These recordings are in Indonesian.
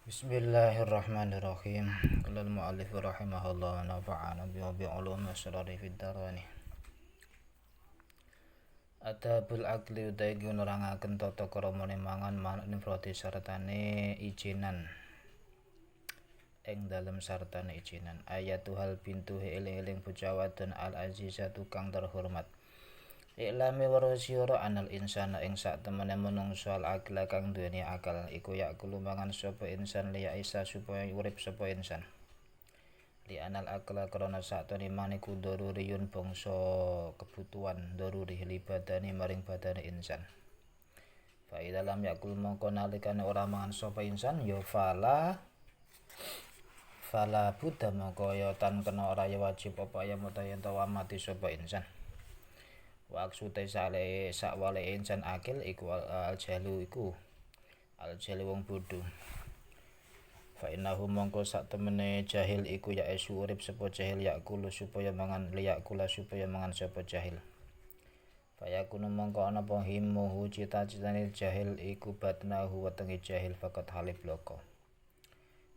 Bismillahirrahmanirrahim. Qala al-mu'allif rahimahullah wa nafa'ana bi ulumi asrari fid darani. Adabul akli utai nurangaken tata kramane mangan manut nifrati sartane ijinan. Ing dalem sartane ijinan ayatuhal bintu eling-eling bocah wadon al azizatu kang terhormat. Iklami weruh sira anal insana ing sak temene manungsa al akla kang duweni akal iku yakulu mangan sapa insan liya isa supaya urip sapa insan. Li anal akla krana sak temene maniku daruriyun bangsa kebutuhan daruri li badani maring badane insan. Fa ida lam yakul mongko nalikane ora mangan sapa insan ya fala buddha mongko ya tan kena ora ya wajib apa ya mutayen mati sapa insan. Waksuté sakwale insan akil iku al-jalu wong bodho. Fa innahu mongko sak temene jahil iku ya esu urip sapa jahil yakulu supaya mangan supaya mangan sapa jahil. Fa yakunu mongko ana apa himmuhu cita-citane jahil iku batnahu wetenge jahil fakat halif loko.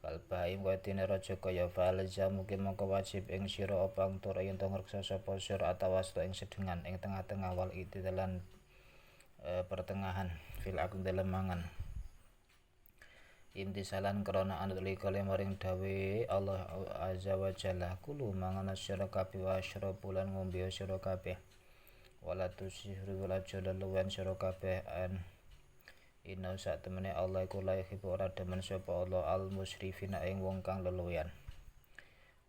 Kalbaim watine raja kaya falza mungkin mongko wajib ing sira apa tur yen ngreksa sapa sira atawasta ing sedengan ing tengah-tengah wal itidalan pertengahan fil akun dalam mangan. Imtisalan krana anut likale maring dawe Allah azza wa jalla kulu mangan sira kabeh wa syrabulan ngombe sira kabeh wala tusihru wala jalaluan sira kabeh an Inna sak temene Allah iku la yuhibbu ora demen sapa Allah al musrifina ing wong kang leluyan.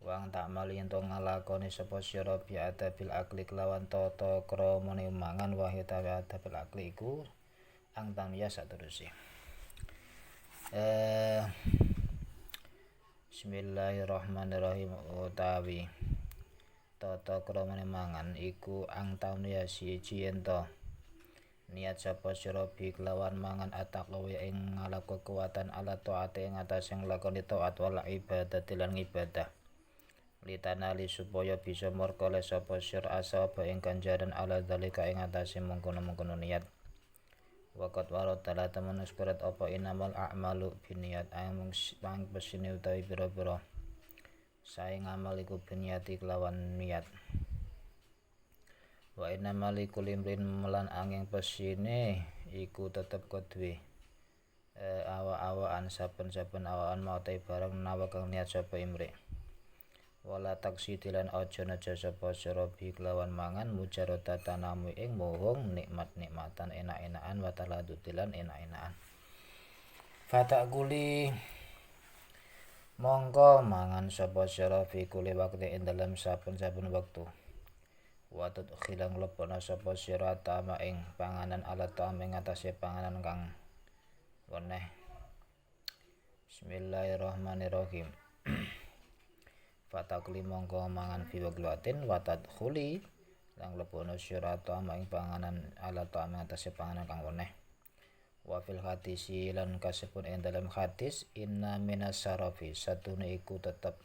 Wang tak mali ento ngalakoni sapa sira bi adabil akli kelawan tata kramane mangan wahyu tawa adabil akli iku ang tamya saterusé. Bismillahirrahmanirrahim utawi tata kramane mangan iku ang tamya siji ento niat sapa sira bi kelawan mangan ataqwa ing ngalap kekuatan ala taate ing atase nglakoni taat wal ibadati lan ibadah litanali supaya bisa merkole sapa sira asaba ing ganjaran ala dalika ing atase mengkono-mengkono niat waqat warad tala tamanus kurat apa inamal a'malu biniat ang pesine utawi pira-pira sae ngamal iku biniati kelawan niat. Wa inna malikul imrin melan angin pesine iku tetep kuduwe awa-awaan saben-saben awaan mautai barang nawa kang niat sapa imri. Wala taksidilan aja neja sapa sira bi kelawan mangan mujarata tanamu ing mohong nikmatan enak-enakan wa taladutilan enak-enakan. Fatakuli mongko mangan sapa sira fi kuli waktu ing dalem saben-saben wektu. Watut khilang lebana sapa sira tama ing panganan ala ta'am ing atase panganan kang weneh. Bismillahirrahmanirrahim. Fatakli mongko mangan fi waqtin watat khuli lang lebana sira tama ing panganan ala ta'am ing atase panganan kang weneh. Wa fil hadisi lan kasebut ing dalam hadis inna minas sarafi satune iku tetep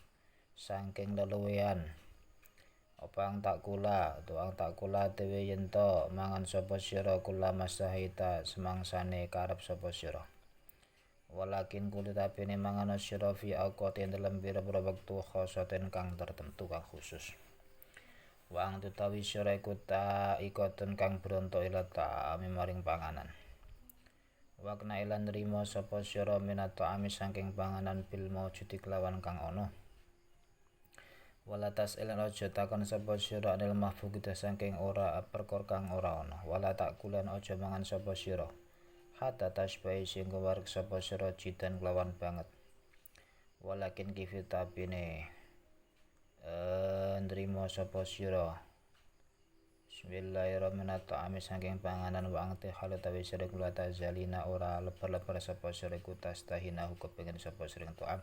saking leluwean Opang tak kula dewe yento mangan sapa sira kula masahita semangsane karep sapa sira. Walakin kulit tapine mangan sira fi aqatin dalam pira-pira wektu khosaten kang tertentu kang khusus. Wang tutawi sira iku ta ikoten kang bronto ila ta'ami maring panganan. Wakna ilan nrimo sapa sira minat ta'ami saking panganan bil maujudi kelawan kang ana. Wala tas elan aja takon sapa sira anil mahfugita saking ora perkara kang ora ana wala tak kulan aja mangan sapa sira hatta tasbai sing wareg sapa sira jidan kelawan banget walakin kifit tapine nrimo sapa sira Bismillahirrahmanirrahim saking panganan wa angti halu tawi sira kula tazalina ora lebar-lebar sapa sira kutas tahinahu kepengin sapa sira ta'am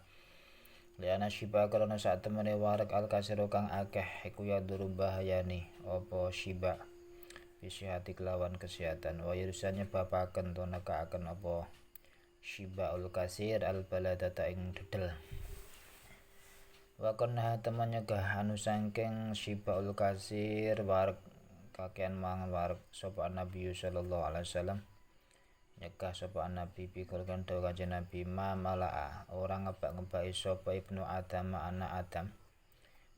Liana shiba karena saat temene warak al kasiro kang akeh iku ya duru bahayani apa shiba bisihati kelawan kesehatan wa yursanya bapaken to nekaaken apa shiba ul kasir al baladata ing dedel wa kana temen nyegah anu saking shiba ul kasir warak kakean mangan warak sapa Nabi sallallahu alaihi wasallam nyegah sapa nabi bikul kan dawa kanjeng Nabi malaa orang ngebak-ngebaki sapa ibnu Adam anak Adam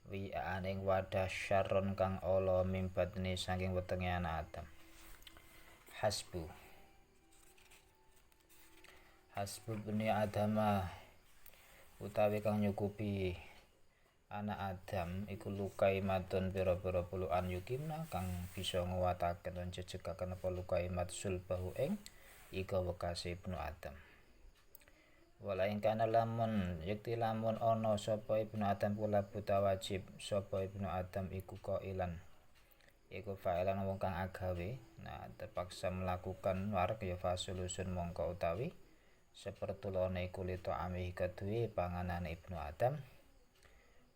wi'aan ing wadah syarron kang ala mimbatni saking wetenge anak Adam. Hasbu bani Adama utawi kang nyukupi anak Adam iku lukai matun pira-pira puluhan yukimna kang bisa nguwataken lan jejegaken apa lukai mat sulbahu ing ika wekase ibnu Adam. Wala ing kana lamun yekti lamun ana sapa ibnu Adam kula buta wajib sapa ibnu Adam iku qailan iku fa'ilan wong kang agawe terpaksa melakukan warek ya fasulusun mongko utawi sepertulone kulito amihi kedue panganan ibnu Adam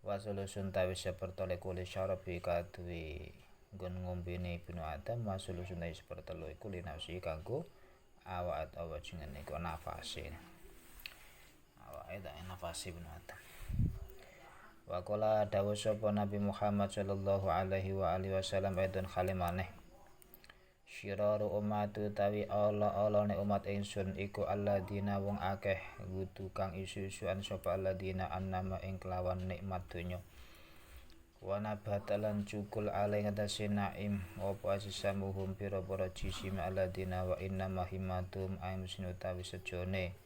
wasulusun tawi sepertole kuli syarabi kadue nggon ngombene ibnu Adam wasulusun tawi sepertole kuli nafsi kanggo awak atau jenenge iku nafase awake tak nafase ibnu Adam. Wa qala dawuh sapa Nabi Muhammad sallallahu alaihi wa alihi wasallam aidon kalimaneh syiraru ummatu tawi ala-alane umat ingsun iku alladzina wong akeh wudu kang isu-isuan sapa alladzina annama ing kelawan nikmat donya wa nabatalan cukul ale ngatasi naim apa asisamuhum pira-pira jisim alladzina wa inna mahimatum aimsin utawi sejone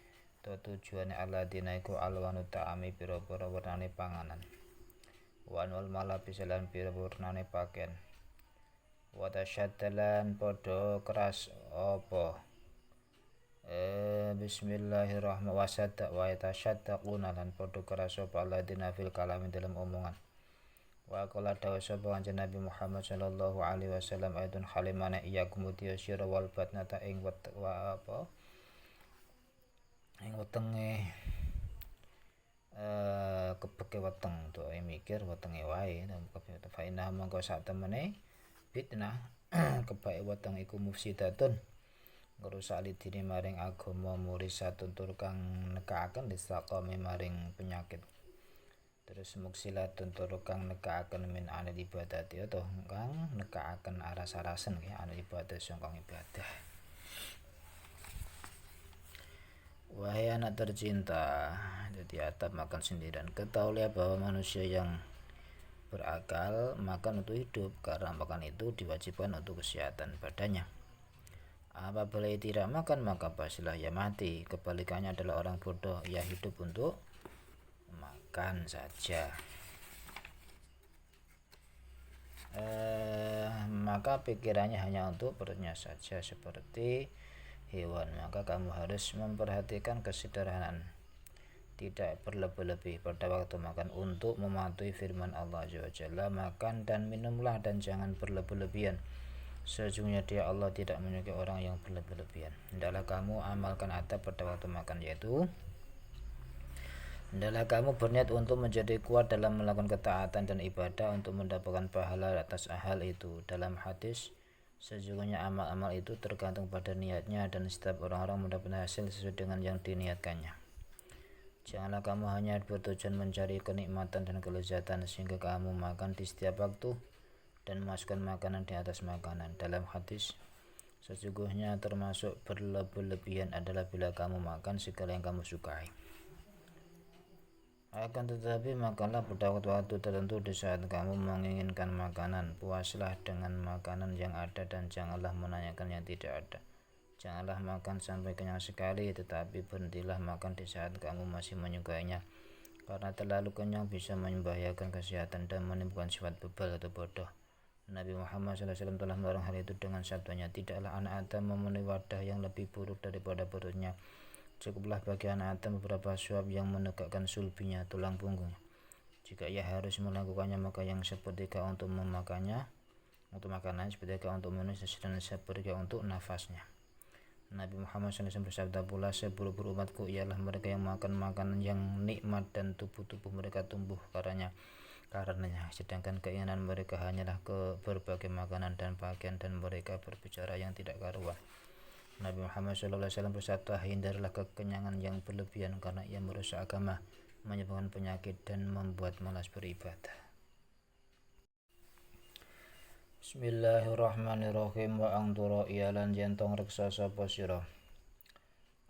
tujuane alladzina iku alwanu ta'ami pira-pira wernane panganan wanul malabis lan pira-pira wernane pakaian wa tasyaddalan padha keras apa bismillahirrahmanirrahim wa tasyaddaquna lan padha keras apa alladzina fil kalami dalam omongan. Wa qala dawu sapa kanjeng Nabi Muhammad sallallahu alaihi wasallam aidun halimana iya kemudian sira wal batnata ing wetenge kebeke weteng to mikir wetenge wae fa inna mangko sak temene fitnah kebae weteng iku mufsidatun ngrusak lidine maring agama murisatun tur kang nekakaken disaqame maring penyakit. Terus muksilatun tur kang nekakaken min anil ibadati atau kang nekakaken aras-arasen ya anil ibadah sangka ibadah. Wahai anak tercinta, jadi atap makan sendirian. Ketahuilah bahwa manusia yang berakal makan untuk hidup karena makan itu diwajibkan untuk kesehatan badannya. Apabila ia tidak makan maka pastilah ia mati. Kebalikannya adalah orang bodoh, ia hidup untuk makan saja. Maka pikirannya hanya untuk perutnya saja seperti hewan. Maka kamu harus memperhatikan kesederhanaan, tidak berlebih-lebih pada waktu makan untuk mematuhi firman Allah Azza wa Jalla, makan dan minumlah dan jangan berlebih-lebihan. Sesungguhnya dia Allah tidak menyukai orang yang berlebih-lebihan. Hendaklah kamu amalkan adab pada waktu makan, yaitu hendaklah kamu berniat untuk menjadi kuat dalam melakukan ketaatan dan ibadah untuk mendapatkan pahala atas hal itu. Dalam hadis, sesungguhnya amal-amal itu tergantung pada niatnya dan setiap orang-orang mendapat hasil sesuai dengan yang diniatkannya. Janganlah kamu hanya bertujuan mencari kenikmatan dan kelezatan sehingga kamu makan di setiap waktu dan memasukkan makanan di atas makanan. Dalam hadis, sesungguhnya termasuk berlebih-lebihan adalah bila kamu makan segala yang kamu sukai. Akan tetapi makanlah pada waktu tertentu di saat kamu menginginkan makanan. Puaslah dengan makanan yang ada dan janganlah menanyakan yang tidak ada. Janganlah makan sampai kenyang sekali, tetapi berhentilah makan di saat kamu masih menyukainya, karena terlalu kenyang bisa membahayakan kesehatan dan menimbulkan sifat bebal atau bodoh. Nabi Muhammad SAW telah melarang hal itu dengan sabdanya, tidaklah anak Adam memenuhi wadah yang lebih buruk daripada perutnya. Cukuplah bagi anak Adam beberapa suap yang menegakkan sulbinya, tulang punggungnya. Jika ia harus melakukannya, maka yang sepertiga untuk memakannya, untuk makanannya, sepertiga untuk minum, dan sepertiga untuk nafasnya. Nabi Muhammad SAW bersabda pula, seburuk-buruk umatku ialah mereka yang makan makanan yang nikmat dan tubuh-tubuh mereka tumbuh karenanya, sedangkan keinginan mereka hanyalah ke berbagai makanan dan pakaian, dan mereka berbicara yang tidak karuan. Nabi Muhammad SAW bersabda, hindarilah kekenyangan yang berlebihan karena ia merusak agama, menyebabkan penyakit dan membuat malas beribadah. Bismillahirrahmanirrahim. Wa angdura iyalan jentong reksa sapa sira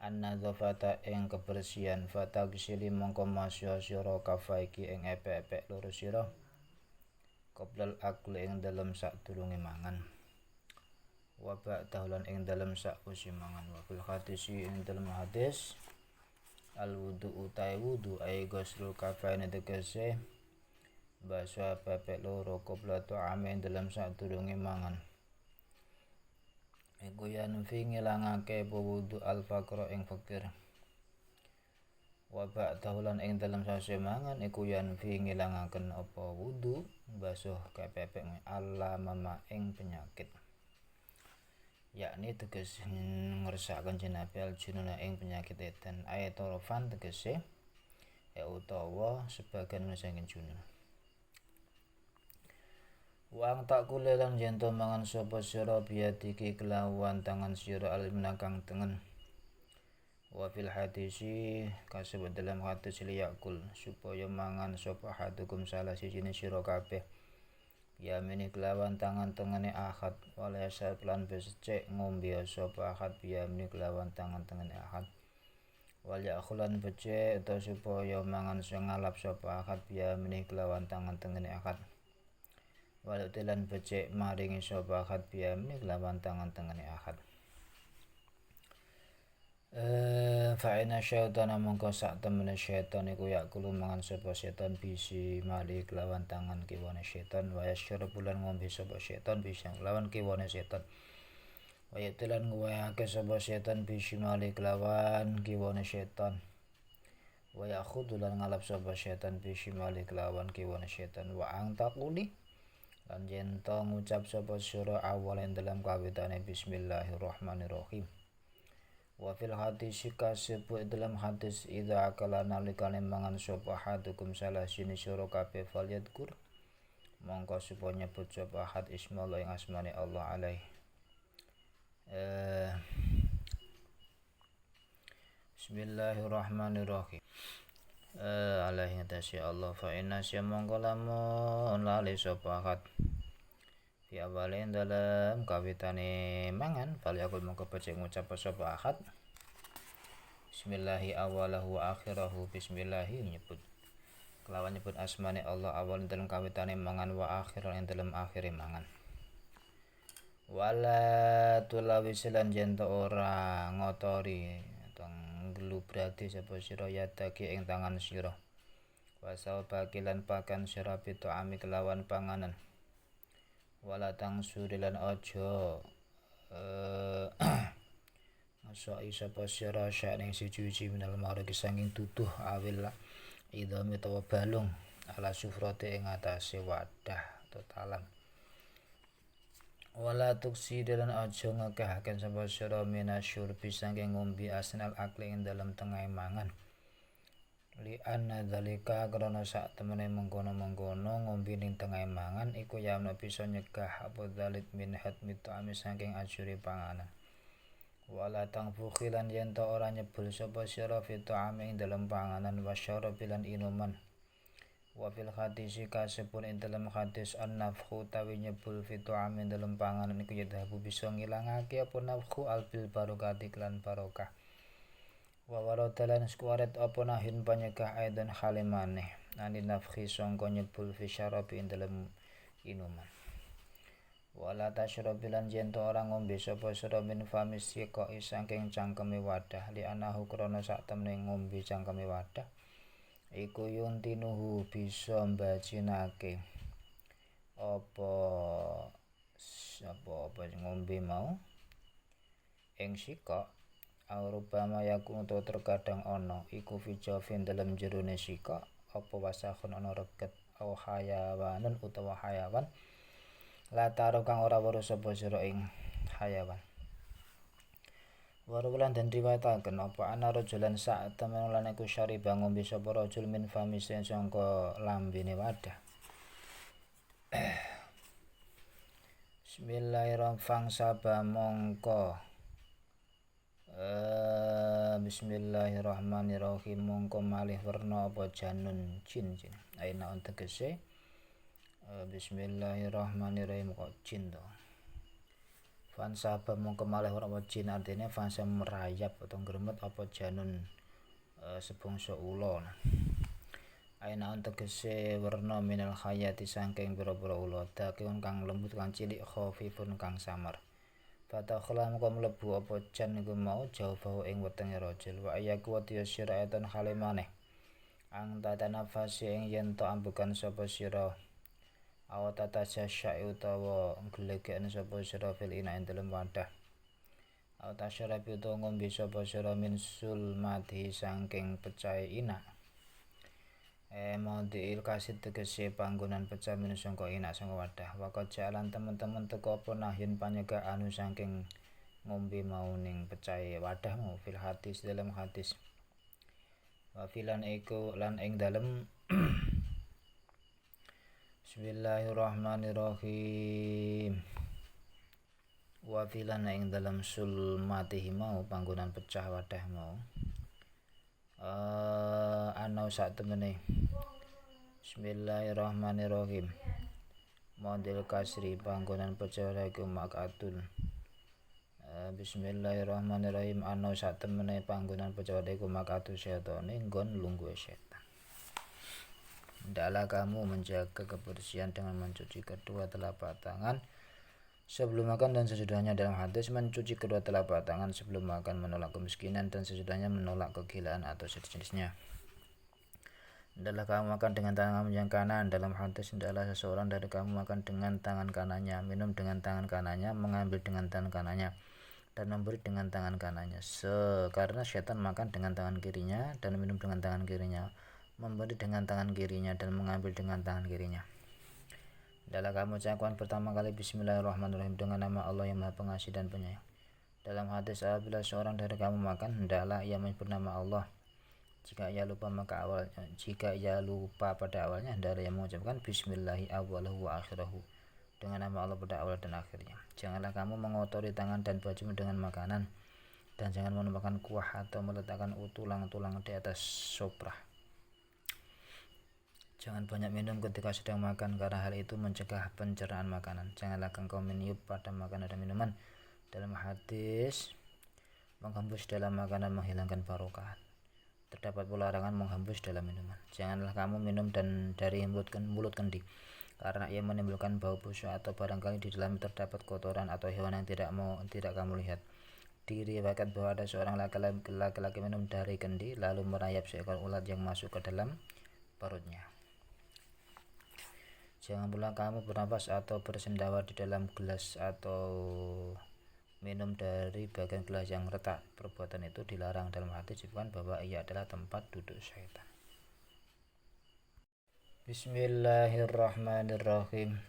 an-nadzafata ing kebersihan fatagsili mongko masya sira kafaiki ing epek-epek loro sira qoblal akli ing dalem sadurunge mangan wa ba'dahu lan ing dalem sakwise mangan wa fil hadisi ing dalem hadis al wudu utai wudu ai ghuslul kafaini tegese basa pepek loro qobla ta'ame ing dalem sadurunge mangan iku yanfi ngilangake wudu al faqra ing fakir wa ba'dahu lan ing dalem sause mangan iku yanfi ngilangaken apa wudu basuh kepepek Allah mama ing penyakit yakni tegese ngersakaken jenabe al jununa ing penyakit edan ayatorofan tegese utawa sebagian saking junun wang tak kulelan jento mangan sapa sira biadiki kelawan tangan sira alimna kang tengen wa fil hadisi kasebut dalam hadis liyakul supaya mangan sapa hadukum salah sijine sira kabeh yamini kelawan tangan tengene ahad wala yasal lan becek ngombe sapa ahad yamini kelawan tangan tengene ahad wal yakhulan becek utawa supaya mangan sing ngalap sapa ahad yamini kelawan tangan tengene ahad wal telan becek maringi sapa ahad yamini kelawan tangan tengene ahad fa'ina syaitana mongko sak temene syaitan iku yakulu mangan sapa syaitan bisi mali kelawan tangan kiwane syaitan wa yasyrabu bulan ngombe sapa syaitan bisa kelawan kiwane syaitan wa yatilan ngwayake sapa syaitan bisi mali kelawan kiwane syaitan wa yakhudhu lan ngalap sapa syaitan bisi mali kelawan kiwane syaitan wa angtaquli lan yento ngucap sapa sira awalen dalam kawitane bismillahirrahmanirrahim wa fil hadis kasebut dalam hadis idza akala nalikane mangan sapa hadukum salah sini sira kabeh falyadkur mongko supaya nyebut sapa had ismallah ing asmane Allah alaih bismillahirrahmanirrahim alaihi tasya Allah fa inna sya mongko lamun lali sapa had fi awalin dalam kawitane mangan fal yakul mongko becik ngucap sapa ahad bismillahi awalahu wa akhirahu bismillahi nyebut kelawan nyebut asmane Allah awal dalam kawitane mangan wa akhiran ing dalam akhire mangan wala tulawi silan jento ora ngotori atau nglubrati sapa sira yadaki ing tangan sira wasal bakilan pakan sira pitu ami kelawan panganan wala tangsurilan aja masai sapa sira syaning siji minal mariki sanging tutuh awil idami utawa balung ala sufrate ing atase wadah atau talam wala tuksidan aja ngekahaken sapa sira minasyurbi sanging ngombe asnal akli ing dalam tengah mangan li anna dzalika krana sak temene mengkono-mengkono ngombe ning tengah mangan iku yamna bisa nyegah apa dzalik min hatmi ta'ami saking ajure panganan wala tangfukhilan yen ta ora nyebul sapa sira fi ta'ami ing dalem panganan wasyarabi lan inuman wa fil hadisi kasebut ing dalem hadis an-nafkhu tawi nyebul fi ta'ami ing dalem panganan iku yadhabu bisa ngilangake apa nafkhu albil barokati lan barokah wa waradalan skuaret apa nahin panyegah aidan halimane ani nafkhi sangka nyebul fi syarabi ing dalem inuman wala tasyrabilan jento ora ngombe sapa sira min famis sika saking cangkeme wadah li anahu krana sak temene ngombe cangkeme wadah iku yuntinuhu bisa mbacinake apa ngombe mau ing sika Arubama yakun to terkadang ana iku fijafin dalam jerone sika apa wasahun ana reket au hayawanun utawa hayawan la taruh kang ora weruh sapa sira ing hayawan warulan dan riwayataken apa ana rajulan sak temen lan iku syariba ngombe sapa rajul min famisen sangka lambene wadah Bismillahirrahmanirrahim saba mongko Bismillahirrahmanirrahim mongko malih werna apa janun jin aina tegese Bismillahirrahmanirrahim kok jin to Fansaba mongko malih ora jin artinya fansa merayap atau gremet apa janun sebangsa ula. Aina tegese werna minal hayati saking pira-pira ula dakun kang lembut kang cilik khafifun kang samar. Fatakhala mongko mlebu apa jan iku mau jauh ing wetenge rajul wa ayaku wadiya sira etan halimane ang tatanafasi ing yen to ambekan sapa sira awa tatasya utawa glegeken sapa sira fil ina ing dalem wadah awa tasyarabi utawa ngombe sapa sira min sulmati saking pecahe ina Maudhi'il kasid tegese panggonan pecah minus sangka ina sangka wadah wakot jalan temen-temen teko apa nahin panyegah anu saking ngombe mau ning pecahe wadah mau fil hadis dalam hadis wa filan iku lan ing dalem Bismillahirrahmanirrahim wa filan ing dalem sulmatihi mau panggonan pecah wadah mau anau sak temene Bismillahirrahmanirrahim model kasri panggonan pecah iku makatul Bismillahirrahmanirrahim anau sak temene panggonan pecah iku makatul setone nggon lungguhe setan. Hendaklah kamu menjaga kebersihan dengan mencuci kedua telapak tangan sebelum makan dan sesudahnya. Dalam hadis mencuci kedua telapak tangan sebelum makan menolak kemiskinan dan sesudahnya menolak kegilaan atau sejenisnya. Hendaklah kamu makan dengan tangan yang kanan. Dalam hadis hendaklah seseorang dari kamu makan dengan tangan kanannya, minum dengan tangan kanannya, mengambil dengan tangan kanannya, dan memberi dengan tangan kanannya. Karena syaitan makan dengan tangan kirinya dan minum dengan tangan kirinya, memberi dengan tangan kirinya dan mengambil dengan tangan kirinya. Hendaklah kamu ucapkan pertama kali Bismillahirrahmanirrahim dengan nama Allah yang Maha Pengasih dan Penyayang. Dalam hadis apabila seorang dari kamu makan hendaklah ia menyebut nama Allah. Jika ia lupa pada awalnya hendaklah ia mengucapkan Bismillahi awwalahu wa akhirahu dengan nama Allah pada awal dan akhirnya. Janganlah kamu mengotori tangan dan bajumu dengan makanan dan jangan menumpahkan kuah atau meletakkan tulang-tulang di atas soprah. Jangan banyak minum ketika sedang makan karena hal itu mencegah pencernaan makanan. Janganlah engkau meniup pada makanan dan minuman. Dalam hadis menghembus dalam makanan menghilangkan barokah. Terdapat pula larangan menghembus dalam minuman. Janganlah kamu minum dan dari mulut kendi karena ia menimbulkan bau busuk atau barangkali di dalamnya terdapat kotoran atau hewan yang tidak kamu lihat. Diriwayatkan bahwa ada seorang laki-laki minum dari kendi lalu merayap seekor ulat yang masuk ke dalam perutnya. Jangan pula kamu bernafas atau bersendawa di dalam gelas atau minum dari bagian gelas yang retak. Perbuatan itu dilarang. Dalam hadis disebutkan bahwa ia adalah tempat duduk syaitan. Bismillahirrahmanirrahim.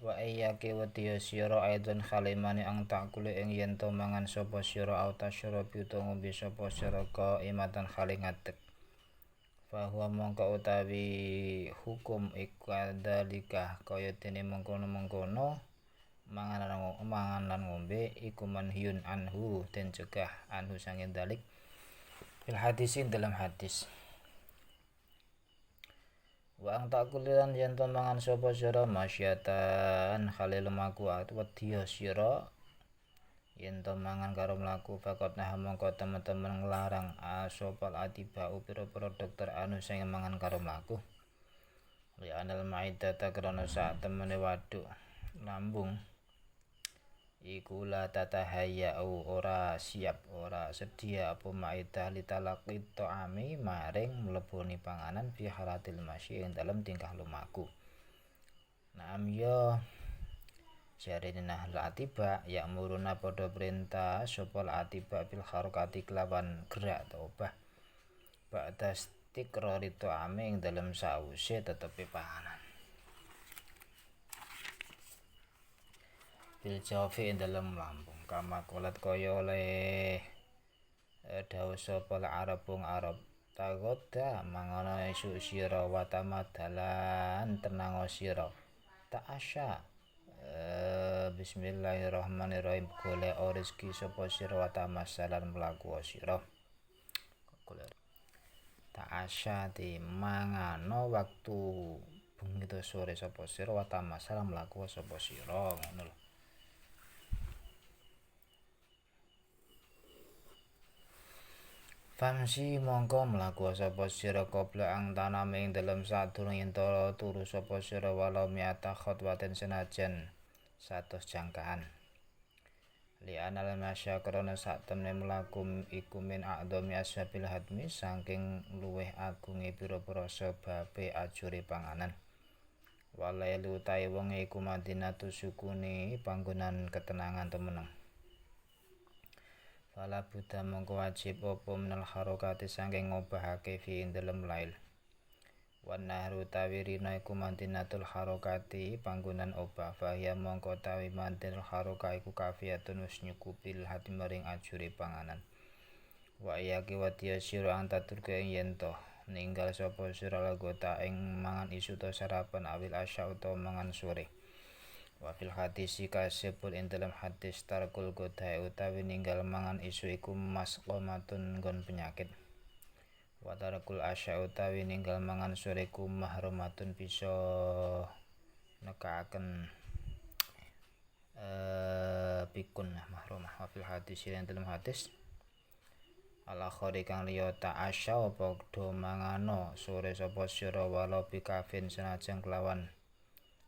Wa iyyaki wa tiyasira aidon khalimani ang takule ing yen to mangan sapa sira au tasyrabi utawa ngombe sapa sira qaimatan khali ngadeg. Bahwa mongko utawi hukum ikwadalika kaya dene mengkono-mengkono mangan lan ngombe iku manhyun anhu den cegah anhu sanging dalik fil hadisin dalam hadis. Wa ang takulilan yen to mangan sapa sira masyatan khalil maku wedya sira yen to mangan karo mlaku fakot nah mongko temen-temen nglarang asopal atiba pira-pira dokter anu sing mangan karo mlaku li anal maidata krana sak temene waduk lambung iku la tatahayau ora siap ora sedia apa maidah litalaqi ta'ami maring mleboni panganan fi halatil masyi ing dalem tingkah lumaku. Naam ya jarene nahl atiba ya muruna padha perintah sapa atiba bil harakati kelawan gerak atau obah ba'da istiqrari ta'ami ing dalem sause tetepe panganan. Bil jawfi ing dalem lambung kama kolat kaya oleh dawuh sapa Arab wong Arab tagoda mangono esuk sira watamadalan tenang sira ta'asya Bismillahirrahmanirrahim golek rezeki sapa sira watamasalan mlaku sira ta'asya di mangano waktu bengi sore sapa sira watamasalan mlaku sapa sira ngono lho. Famsi mongko mlaku sapa sira qabla ang tanam ing dalem sadurunge turu sapa sira walau miata khotwatin senajan 100 jangkaan. Li anal masya krana sak temne mlaku iku min a'dhami asbabil hadmi saking luweh agunge pira-pira sebabe ajure panganan. Walailu utahe wong iku Madinatu sukune panggonan ketenangan temeneng. Fala buddha mongko wajib apa menal harokati saking ngobahake fi ing dalem lail. Wan nahru utawi rina iku Madinatul harokati panggonan obah. Fahya mongko tawi Madinatul harokah iku kafiyatun wis nyukupil hati maring ajure panganan. Wa iyaki wadiya sira antaturka ing yento ninggal sapa sira lagota ing mangan isu ta sarapan awil asya utawa mangan sore. Wa fil hadisi kasebut ing dalam hadis tarkul godhae utawi ninggal mangan isu iku masqamatun nggon penyakit. Wa tarkul asya utawi ninggal mangan sore iku mahrumatun bisa nekaaken pikun mahrumah. Wa fil hadisi ing dalam hadis al-akhari kang liya ta'asya apa do mangano sore sapa sira walau bikafin senajan kelawan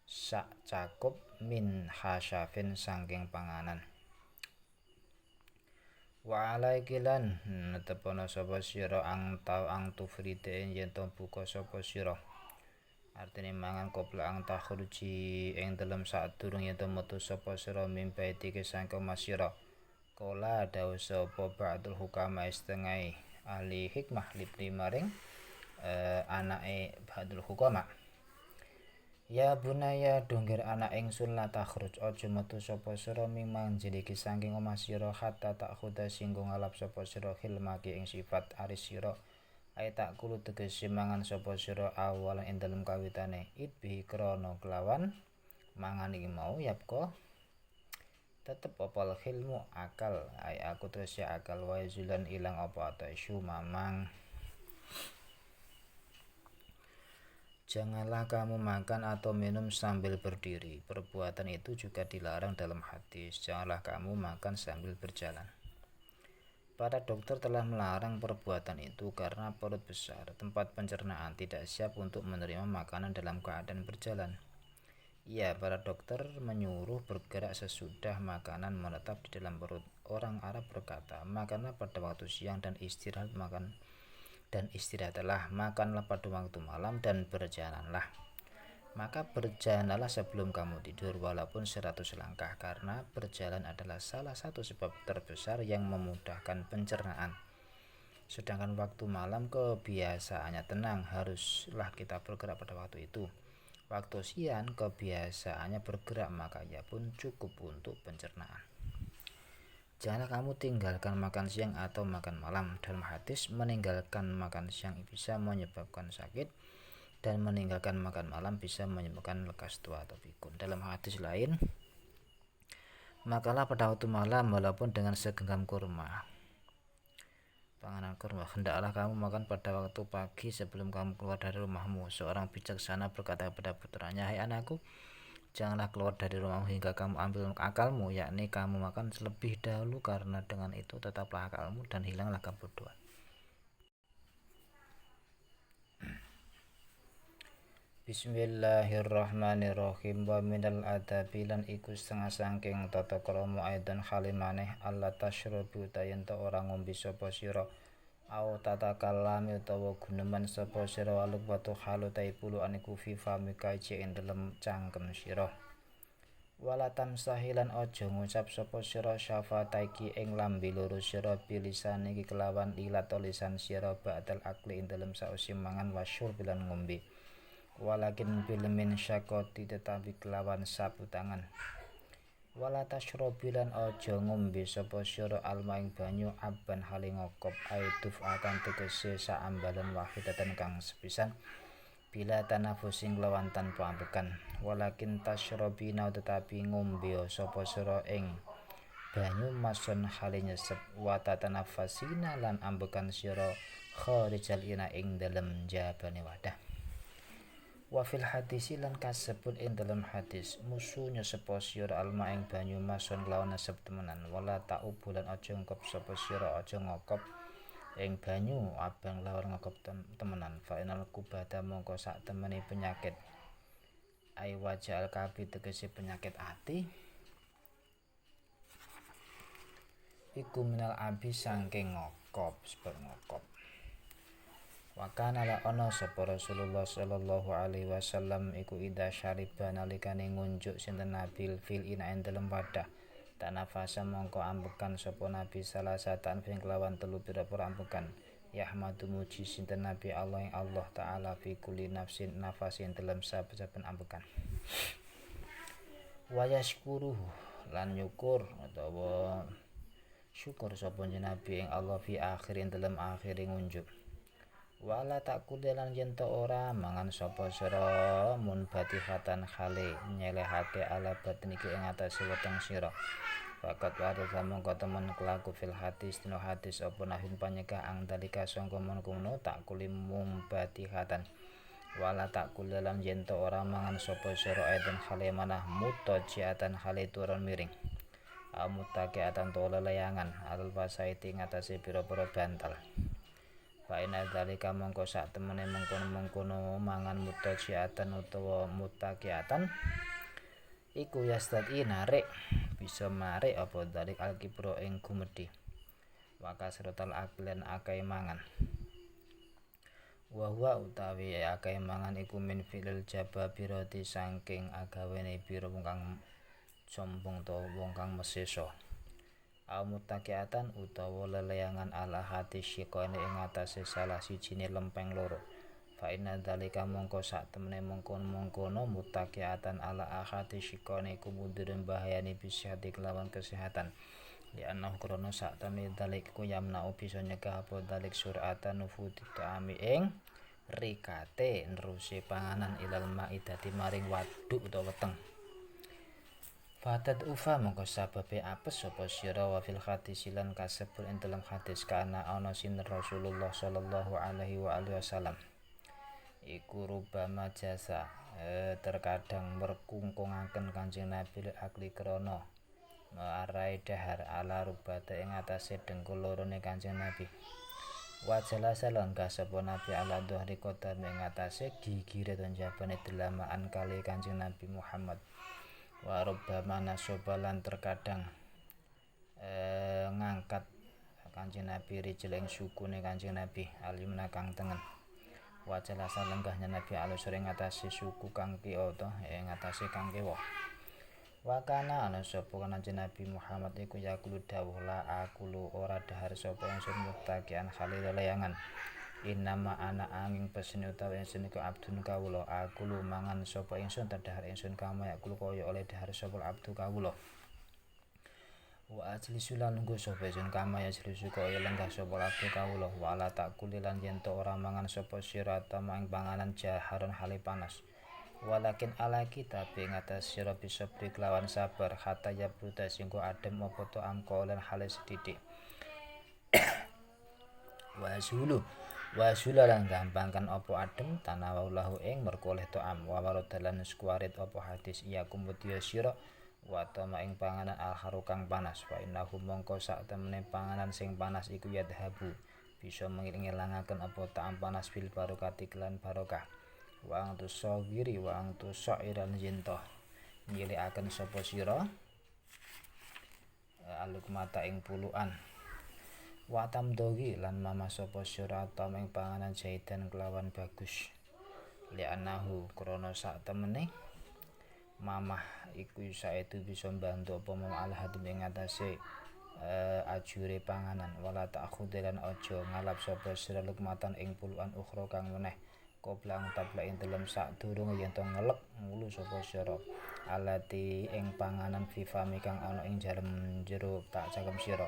sak cakup min hasyafin saking panganan. Wa alaikilan netepono sapa sira ang tufride yen to buka sapa sira. Artine mangan kopla ang takhruji ing dalem sadurunge to metu sapa sira mimpi iki saking masira. Kola dawuh sapa ba'dul hukama setengah ahli hikmah libni maring anake ba'dul hukama. Ya bunaya dongger anak ingsun la takhruj aja metu sapa sira mimang jeliki saking omah sira hatta tak khuda singgung ngalap sapa sira hilmaki ing sifat aris sira ai tak kulo tegese mangan sapa sira awalan ing dalem kawitane idbi krana kelawan mangan iki mau yapko tetep opal ilmu akal ai aku terus ya akal wae zulan ilang apa ta isu mamang. Janganlah kamu makan atau minum sambil berdiri. Perbuatan itu juga dilarang dalam hadis. Janganlah kamu makan sambil berjalan. Para dokter telah melarang perbuatan itu karena perut besar, tempat pencernaan tidak siap untuk menerima makanan dalam keadaan berjalan. Ya, para dokter menyuruh bergerak sesudah makanan menetap di dalam perut. Orang Arab berkata, makanlah pada waktu siang dan istirahatlah, makanlah pada waktu malam dan berjalanlah. Maka berjalanlah sebelum kamu tidur walaupun 100 langkah karena berjalan adalah salah satu sebab terbesar yang memudahkan pencernaan. Sedangkan waktu malam kebiasaannya tenang, haruslah kita bergerak pada waktu itu. Waktu siang kebiasaannya bergerak, maka ia pun cukup untuk pencernaan. Janganlah kamu tinggalkan makan siang atau makan malam. Dalam hadis meninggalkan makan siang bisa menyebabkan sakit dan meninggalkan makan malam bisa menyebabkan lekas tua atau pikun. Dalam hadis lain, makanlah pada waktu malam walaupun dengan segenggam kurma. Panganan kurma, hendaklah kamu makan pada waktu pagi sebelum kamu keluar dari rumahmu. Seorang bijaksana berkata kepada putranya, hai anakku, janganlah keluar dari rumahmu hingga kamu ambil akalmu, yakni kamu makan lebih dahulu karena dengan itu tetaplah akalmu dan hilanglah kebodohan. Bismillahirrahmanirrahim. Wa minal adabi lan iku setengah saking tata krama aidan khalimaneh Allah tasyrabu tayen ta ora ngombe sapa sira au tata kalami utawa guneman sapa sira waluk watu halu taipulu aniku fi famika ing dalem cangkem sira. Wala tamsahilan aja ngucap sapa sira syafataiki ing lambe loro sira bilisan iki kelawan ilat lisan sira ba'dal akli ing dalem sausi mangan wasyur bilan ngombe. Walakin bilmin syakoti tetapi kelawan sapu tangan. Wala tasyrobilan aja ngombe sapa sira alma ing banyu abban hale ngokop aiduf akan tegese saambalan wahidatan kang sepisan bila tanafusing lawan tanpa ambekan. Walakin tasyrobina tetapi ngombe sapa sira ing banyu masun hale nyesep wa tatanafasina lan ambekan sira kharijal ina ing dalem jabane wadah. Wa fil hadisi lan kasebut ing dalam hadis musuhnya sapa sira alma ing banyu masun lawan nasab temenan wala ta'ubulan aja ngokop sapa sira aja ngokop ing banyu abang lawan ngokop temenan fa inal kubata mongko sak temene penyakit ai wajal kabi tegese penyakit ati iku minal abi saking ngokop sebab ngokop. Wakana la ana sapa Rasulullah sallallahu alaihi wasallam iku ida syariba nalikane ngunjuk sinten Nabi fil ina ing dalem wadah tanafasa mongko ambekan sapa Nabi salah satan ping kelawan telu pira-pira ambekan yahmadu muji sinten Nabi Allah ing Allah taala fi kulli nafsin nafasin dalem saben-saben ambekan wa yashkuruhu lan nyukur utawa syukur sapa Nabi ing Allah fi akhirin dalem akhire ngunjuk wala takul lan yen ta ora mangan sapa sira munbatihatan khale nyelehake ala batin iki ing atase weteng sira fakat wada mongko temen kelaku fil hadis dino hadis apa nahin panyegah ang dalika sangka mengkono takuli munbatihatan wala takul lan yen ta ora mangan sapa sira eden khale manah mutajiatan khale turun miring mutakiatan to lelayangan alal wasaiti ing atase pira-pira bantal fa inna dzalika mongko sak temene mengkono-mengkono mangan mutajiatan utawa mutakiatan iku yastati narik bisa marik apa dalik alkibro ing gumedhi wa kasratal aklan akeh mangan wa huwa utawi akeh mangan iku min filil jababirati saking agawene pira wong kang sombong to wong kang mesesa mutakiatan utawa leleyangan ala hati syikone ing atase salah sijine lempeng loro fa inna dzalika mongko sak temene mongkon-mongkono mutakiatan ala hati syikone iku mundurun bahayane bisihati kelawan kesehatan li annahu krana sak temene dzalik ku yamna'u bisa nyegah apa dzalik suratan nufudi ta'ami ing rikate neruse panganan ilal maidati maring waduk utawa weteng Fatat ufa mongko sababe apes sapa sira wa fil hadis lan kasebut ing dalam hadis kana ana sinten Rasulullah sallallahu alaihi wasallam iku rubama jasa terkadang merkungkungaken Kanjeng Nabi akli krana arai dahar ala rubata ing atase dengkul lorone Kanjeng Nabi wajala salon kasapa Nabi ala dhuhri qadam ing atase gigire ton jabane delamaan kali Kanjeng Nabi Muhammad wa rubbama nasobalan terkadang ngangkat Kanjeng Nabi rijil ing sukune Kanjeng Nabi alimna kang tengen wa jalasa lenggahnya Nabi alus ing atase suku kang kiwa to ing atase kang kiwa wa kana ana sapa Kanjeng Nabi Muhammad iku yakulu dawuh la akulu ora dahar sapa ingsun mutakian khalil layangan innama ana angin pesen utawa ingsun iku abdun kawula aku lu mangan sapa ingsun terdahar ingsun kama yakulu kaya oleh dahar sapa abdu kawula wa ajlisu lan lungguh sapa ingsun kama ya jlisu kaya lenggah sapa abdu kawula wala takuli lan yen ora mangan sapa sira tamang panganan jaharon hale panas walakin ala kita ing atas sira bisa kelawan sabar hatta ya buta singgo adem apa to amko lan hale sedidik wa lan gampangkan apa adem tanawulahu ing merkoleh to'am wa waradalan skuarit apa hadis iya kumutiya sira wa tama ing panganan alharu kang panas wa innahu mongko sak temene panganan sing panas iku yadhabu bisa ngilangaken apa ta'am panas bil barokati kelan barokah wa angtu sawiri wa angtu sa'iran jinto nyilikaken sapa sira alukmata ing puluhan wa tamdogi lan mama sapa sira tameng panganan jaidan kelawan bagus li anahu krana sak temene mamah iku saetu bisa mbantu apa al hadim ing atase ajure panganan wala ta'khudh lan aja ngalap sapa sira lukmatan ing puluhan ukhra kang meneh koplang tabla ing dalem sadurunge yen to ngelek ngulu sapa sira alati ing panganan fifami kang ana ing dalem jero tak cangkem sira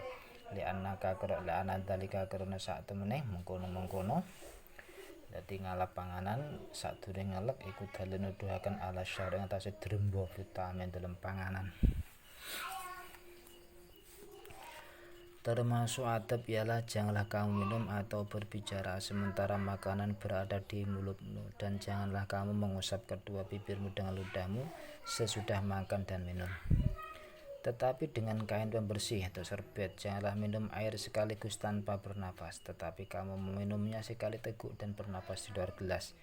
li annaka karo la anadalika karena sak temene mengkono-mengkono dadi ngalap panganan sadurunge ngelek iku dalem nuduhaken ala syari atase drembo vitamin dalam panganan termasuk adab ialah janganlah kamu minum atau berbicara sementara makanan berada di mulutmu dan janganlah kamu mengusap kedua bibirmu dengan ludahmu sesudah makan dan minum tetapi dengan kain pembersih atau serbet. Janganlah minum air sekaligus tanpa bernafas, tetapi kamu meminumnya sekali teguk dan bernafas di luar gelas.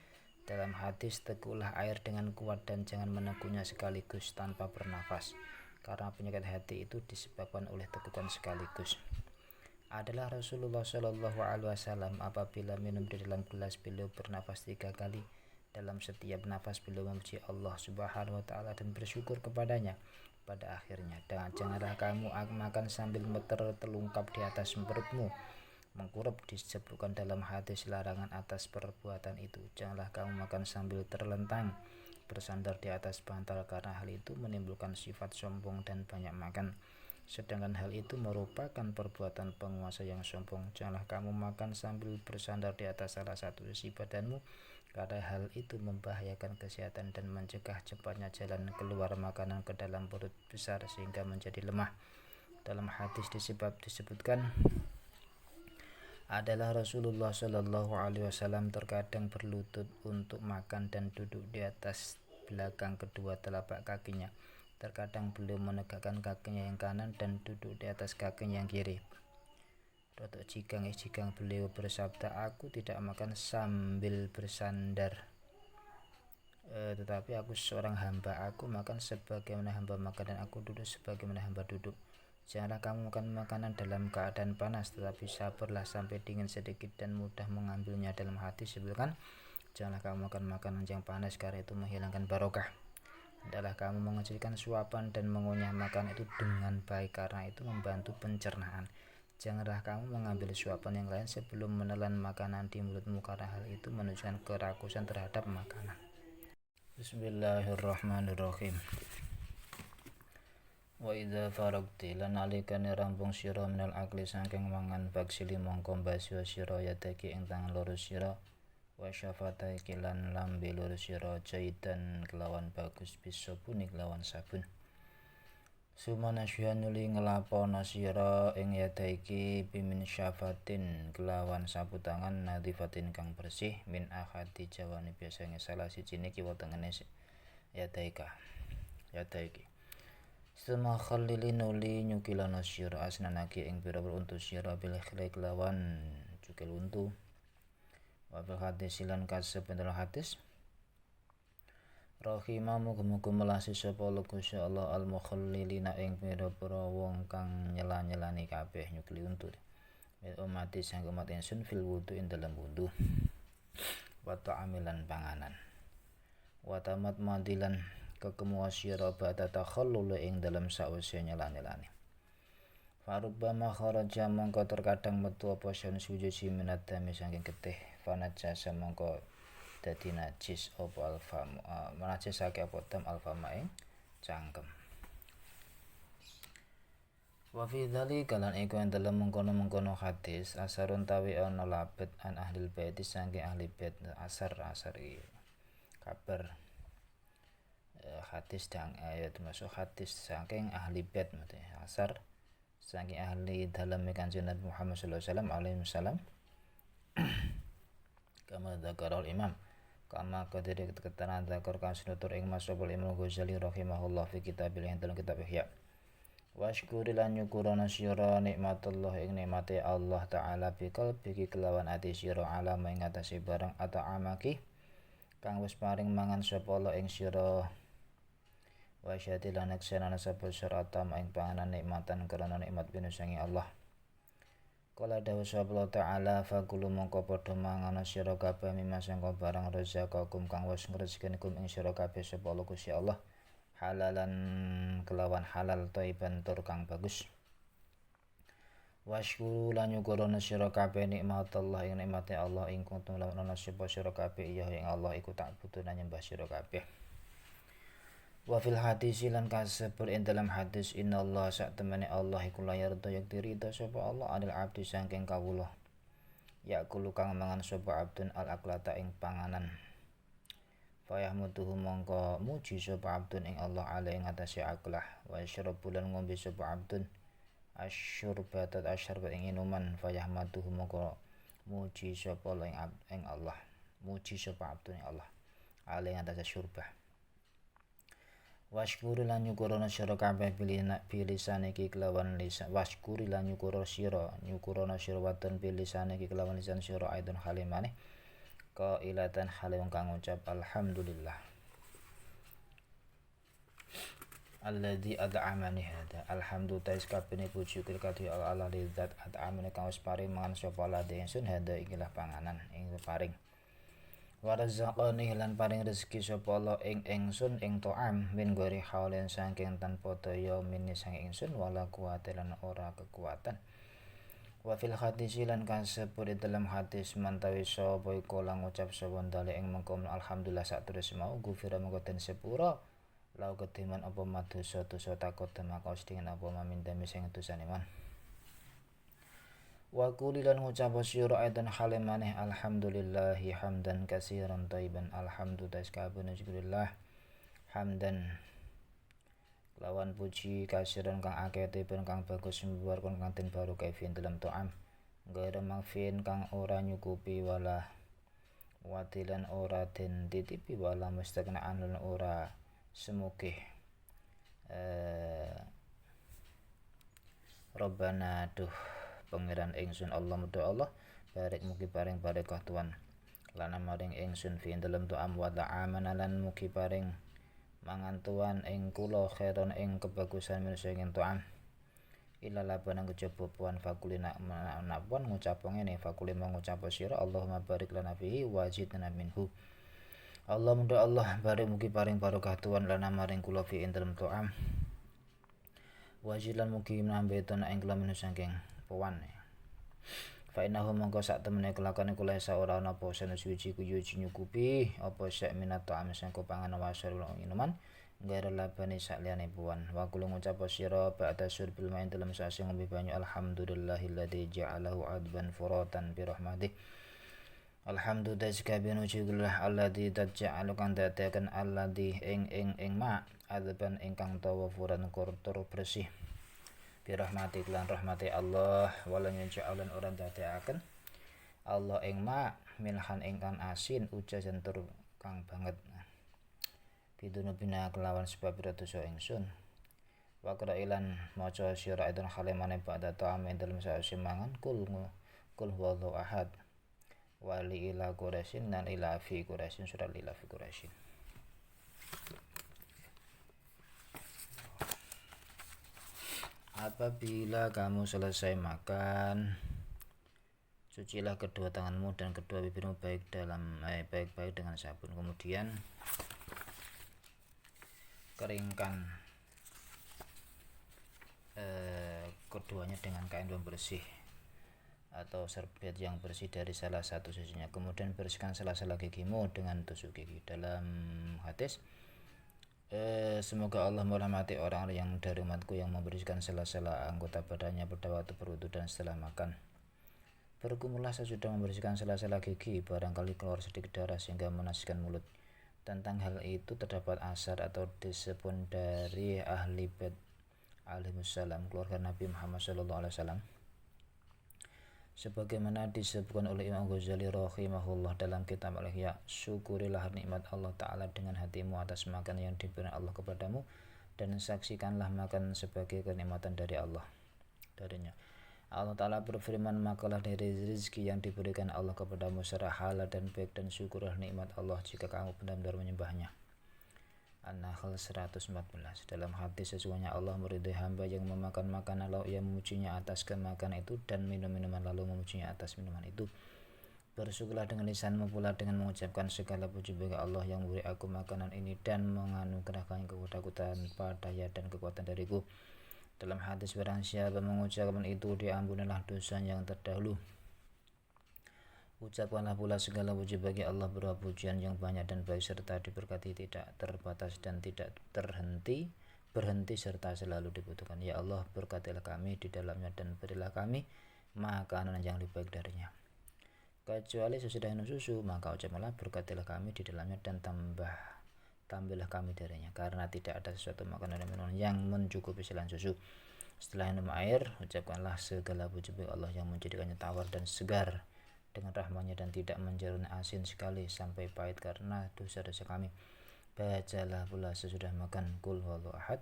Dalam hadis, teguklah air dengan kuat dan jangan meneguknya sekaligus tanpa bernafas, karena penyakit hati itu disebabkan oleh tegukan sekaligus. Adalah Rasulullah Shallallahu Alaihi Wasallam apabila minum di dalam gelas beliau bernafas 3 kali. Dalam setiap nafas beliau memuji Allah Subhanahu Wa Taala dan bersyukur kepadanya. Pada akhirnya, janganlah kamu makan sambil terlungkap di atas perutmu. Mengkurap disebutkan dalam hadis larangan atas perbuatan itu. Janganlah kamu makan sambil terlentang bersandar di atas bantal, karena hal itu menimbulkan sifat sombong dan banyak makan. Sedangkan hal itu merupakan perbuatan penguasa yang sombong. Janganlah kamu makan sambil bersandar di atas salah satu sisi badanmu, karena hal itu membahayakan kesehatan dan mencegah cepatnya jalan keluar makanan ke dalam perut besar sehingga menjadi lemah. Dalam hadis disebutkan adalah Rasulullah Shallallahu Alaihi Wasallam terkadang berlutut untuk makan dan duduk di atas belakang kedua telapak kakinya. Terkadang beliau menegakkan kakinya yang kanan dan duduk di atas kakinya yang kiri. Rotok jikang beliau bersabda, aku tidak makan sambil bersandar, tetapi aku seorang hamba. Aku makan sebagaimana hamba makan dan aku duduk sebagaimana hamba duduk. Janganlah kamu makan makanan dalam keadaan panas, tetapi sabarlah sampai dingin sedikit dan mudah mengambilnya. Dalam hadis disebutkan, janganlah kamu makan makanan yang panas karena itu menghilangkan barokah. Hendaklah kamu mengecilkan suapan dan mengunyah makanan itu dengan baik, karena itu membantu pencernaan. Janganlah kamu mengambil suapan yang lain sebelum menelan makanan di mulutmu, karena hal itu menunjukkan kerakusan terhadap makanan. Bismillahirrahmanirrahim. Wa idza faragti lan alikane rampung sira minal akli saking mangan baksili mongko mbasya sira yadaki ing tangan loro sira, wa syafataiki lan lambe loro sira jaidan kelawan bagus bisa punik lawan sabun. Sumana syanuli ngelapona sira ing yadaiki bimin syafatin kelawan sapu tangan nadifatin kang bersih min ahadi jawane biasane salah sijine kiwa tengene yadaiki. Suma khalili nuli nyukilana sira asnanaki ing pira-pira untu sira bil khilai lawan cukil untu. Wa bil hadis lan kasebut hadis rahimah muga-muga melasi sapa Gusti Allah al mukhallilina ing pira-pira wong kang nyela-nyelani kabeh nyukili untu. Umat sang umat insun fil wudu ing dalam wudu. Wa ta'amilan panganan. Wa tamat madilan kekemu sira ba'da takhallul ing dalam sawise nyela-nyelani. Farubbama kharaja mongko terkadang metu apa sun suci minat dami saking getih fanajasa mongko dadi najis apa alfa menajisake apa dam alfama ing cangkem. Wa fi dzalika lan iku ing dalem mengkono-mengkono hadis asarun tawi ana labet an ahlil bait saking ahli bait asar iki kabar hadis dan ayat termasuk hadis saking ahli bait asar saking ahli dalam Kanjeng Nabi Muhammad sallallahu alaihi wasallam kama dzakarul imam kama kadiri keterangan dzakar kasunatur ing masabul Imam Ghazali rahimahullah fi kitabil yang dalam kitab Ihya. Washkuri lan nyukurana sira nikmatullah ing nikmate Allah taala bi qalbiki kelawan ati sira alam ing atase barang ata'amaki kang wis paring mangan sapa Allah ing sira. Wa syati lan aksenana sapa sira atam ing panganan nikmatan karena nikmat binusangi Allah. Kala dawuh Allah taala fakulu mongko padha mangan sira kabeh mimasangka barang rezekakum kang wis ngrezekikum ing sira kabeh sapa Allah Gusti Allah halalan kelawan halal thayyiban tur kang bagus. Wasykuru lan nyukurana sira kabeh nikmatullah ing nikmate Allah ing kuntum lawan ana sapa sira kabeh iya ing Allah iku tak butuh nyembah sira kabeh. Wa fil hadis lan kasebut ing dalam hadis innallaha sak temene Allah iku layar doyak dirida sapa Allah adil abdi saking kawula. Ya kulo kang mangan sapa abdun al aklata ing panganan. Fayahmuduhu mongko muji sapa abdun ing Allah ala ing atase aklah wa yashrabu lan ngombe sapa abdun asyurbatat asyarbat ing minuman fayahmaduhu mongko muji sapa ing Allah muji sapa abdun ing Allah ala ing atase syurbah. Washkuri lan nyukurana sira kabeh bilisane iki kelawan lisan. Washkuri lan nyukurana sira wadon bilisane iki kelawan lisan sira aidon halimane qailatan halim kang ngucap alhamdulillah alladzi ad'amani hada. Alhamdulillah kabeh puji kadhi Allah lidzat ad'amani kang wis paring mangan sapa ladhe ingsun hada ikilah panganan ing paring. Wa razaqani lan paring rezeki sapa Allah ing ingsun ing ta'am min gori haulen saking tanpa daya mini saking ingsun wala kuwate lan ora kekuatan. Wa fil hadis lan kasebut dalam hadis mantawi sapa iku lang ngucap sapa ndale ing mengko alhamdulillah saterus mau gufira mengko den sepura lau ketiman apa madosa-dosa takut temaka sedingen apa mamindami sing dosane man. Wa kulilan ngucap sira aidan halim maneh alhamdulillahi hamdan katsiran thayyiban alhamdulillah kabeh hamdan lawan puji kasiran kang akeh tepun kang bagus mbuar kang den baru kaifin dalam to'am gaira mangfin kang ora nyukupi wala watilan ora den titipi wala mustaqnaan lan ora semukih Rabbana duh pangeran ingsun Allah muda Allah barik mugi paring barekah tuan lana maring ingsun fi dalem to'am wa ta'amana lan mugi paring mangan tuan ing kula khairon ing kebagusan manusia ing to'am ila laban kejaba puan fakulina puan ngucap ngene fakuli mengucap sira Allahumma barik lana fihi wajidna minhu Allah muda Allah barik mugi paring barokah tuan lana maring kula fi ing dalem to'am wajilan mugi nambe ton ing kula manusia saking puan fa innahu mongko sak temene kelakone kula ora ana apa sene suci ku yuji nyukupi apa sak minat ta'am sangko panganan wasar minuman gaira labane sak liyane puan wa kula ngucap sira ba'da surbil main dalam sase ngombe banyu alhamdulillahilladzi ja'alahu adban furatan bi rahmatih alhamdulillah sekabeh nujulah alladzi taj'alu kan dadakan alladzi ing ma adban ingkang tawa furan tur bersih bi rahmatik lan rahmati Allah wala nyaja'alan orang dadekaken Allah ing ma milhan ingkang asin ujajan tur kang banget bidunubina kelawan sebab dosa ingsun wa qirailan maca sira idun halimane ba'da ta'am dalem sause mangan kul huwallahu ahad wali ila quraisyin dan ila fi quraisyin surat ila fi quraisyin. Apabila kamu selesai makan, cucilah kedua tanganmu dan kedua bibirmu baik-baik dengan sabun. Kemudian keringkan keduanya dengan kain pembersih atau serbet yang bersih dari salah satu sisinya. Kemudian bersihkan sela-sela gigimu dengan tusuk gigi. Dalam hadis semoga Allah merahmati orang-orang yang dari umatku yang membersihkan sela-sela anggota badannya pada waktu berwudu dan setelah makan. Berkumurlah sesudah membersihkan sela-sela gigi, barangkali keluar sedikit darah sehingga menasihkan mulut. Tentang hal itu terdapat asar atau disebut dari ahli bait alaihissalam, keluarga Nabi Muhammad SAW. Sebagaimana disebutkan oleh Imam Ghazali rahimahullah dalam kitab Al-Ihya, syukurilah nikmat Allah Ta'ala dengan hatimu atas makan yang diberikan Allah kepadamu dan saksikanlah makan sebagai kenikmatan dari Allah darinya. Allah Ta'ala berfirman, makalah dari rezeki yang diberikan Allah kepadamu secara halal dan baik dan syukurlah nikmat Allah jika kamu benar-benar menyembahnya. An-Nahl 114. Dalam hadis sesungguhnya Allah meridhai hamba yang memakan makanan lalu ia memujinya atas kemakan itu dan minum minuman lalu memujinya atas minuman itu. Bersyukurlah dengan lisanmu pula dengan mengucapkan segala puji bagi Allah yang memberi aku makanan ini dan menganugerahkan kepadaku tanpa daya dan kekuatan dariku. Dalam hadis barang siapa mengucapkan itu diampunilah dosa yang terdahulu. Ucapkanlah pula segala puji bagi Allah berupa pujian yang banyak dan baik serta diberkati tidak terbatas dan tidak berhenti serta selalu dibutuhkan. Ya Allah, berkatilah kami di dalamnya dan berilah kami makanan yang lebih baik darinya. Kecuali sesudah minum susu, maka ucapkanlah berkatilah kami di dalamnya dan tambahlah kami darinya, karena tidak ada sesuatu makanan dan minuman yang mencukupi selain susu. Setelah minum air, ucapkanlah segala puji bagi Allah yang menjadikannya tawar dan segar dengan rahmatnya dan tidak menjarun asin sekali sampai pahit karena dosa-dosa kami. bacalah pula sesudah makan kul huwallahu ahad,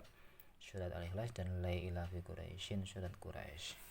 surat al-ikhlas, dan la ilaha fi quraisyin, surat Quraisy.